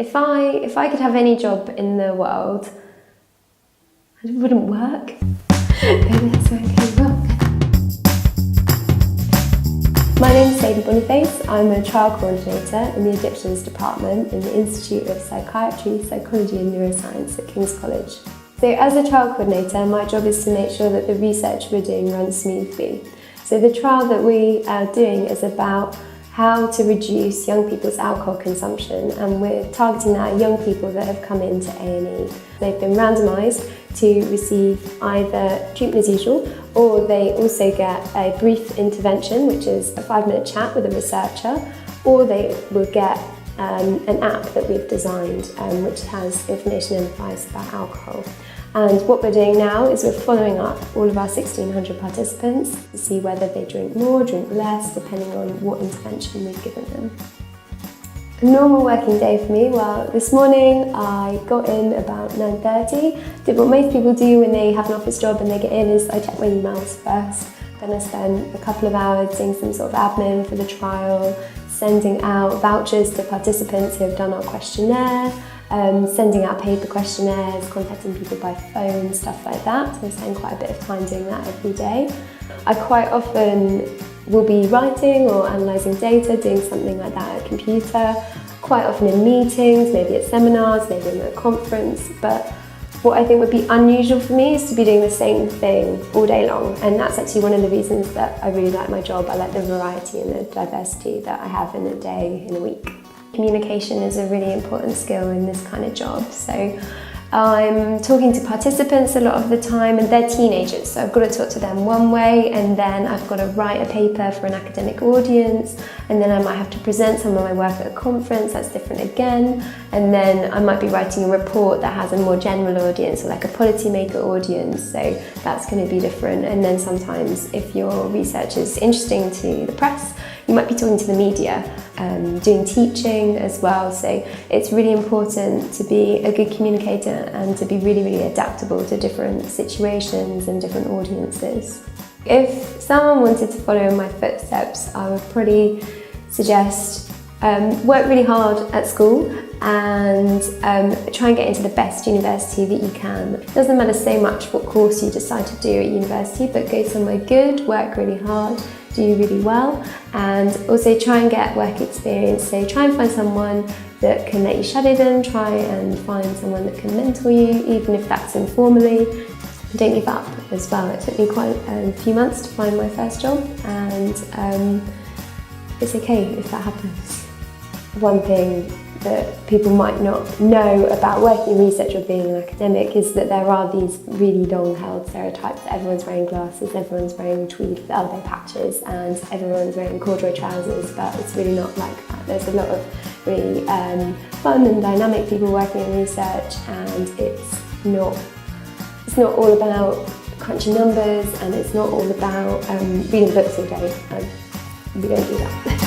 If I could have any job in the world, it wouldn't work. Maybe that's where it came from. My name is Sadie Boniface. I'm a trial coordinator in the Addictions Department in the Institute of Psychiatry, Psychology and Neuroscience at King's College. So as a trial coordinator, my job is to make sure that the research we're doing runs smoothly. So the trial that we are doing is about how to reduce young people's alcohol consumption, and we're targeting that at young people that have come into A&E. They've been randomised to receive either treatment as usual, or they also get a brief intervention, which is a 5-minute chat with a researcher, or they will get an app that we've designed which has information and advice about alcohol. And what we're doing now is we're following up all of our 1,600 participants to see whether they drink more, drink less, depending on what intervention we've given them. A normal working day for me, well, this morning I got in about 9:30. Did what most people do when they have an office job and they get in, is I check my emails first. Then I spent a couple of hours doing some sort of admin for the trial, sending out vouchers to participants who have done our questionnaire, sending out paper questionnaires, contacting people by phone, stuff like that. So I spend quite a bit of time doing that every day. I quite often will be writing or analysing data, doing something like that at a computer, quite often in meetings, maybe at seminars, maybe in a conference. But what I think would be unusual for me is to be doing the same thing all day long, and that's actually one of the reasons that I really like my job. I like the variety and the diversity that I have in a day, in a week. Communication is a really important skill in this kind of job. So I'm talking to participants a lot of the time, and they're teenagers, so I've got to talk to them one way, and then I've got to write a paper for an academic audience, and then I might have to present some of my work at a conference, that's different again, and then I might be writing a report that has a more general audience, or like a policymaker audience, so that's going to be different. And then sometimes if your research is interesting to the press, you might be talking to the media, doing teaching as well. So it's really important to be a good communicator and to be really, really adaptable to different situations and different audiences. If someone wanted to follow in my footsteps, I would probably suggest work really hard at school and try and get into the best university that you can. It doesn't matter so much what course you decide to do at university, but go somewhere good, work really hard, do really well, and also try and get work experience. So try and find someone that can let you shadow them, try and find someone that can mentor you, even if that's informally. Don't give up as well. It took me quite a few months to find my first job, and it's okay if that happens. One thing that people might not know about working in research or being an academic is that there are these really long-held stereotypes that everyone's wearing glasses, everyone's wearing tweed with elbow patches, and everyone's wearing corduroy trousers, but it's really not like that. There's a lot of really fun and dynamic people working in research, and it's not all about crunching numbers, and it's not all about reading books all day. We don't do that.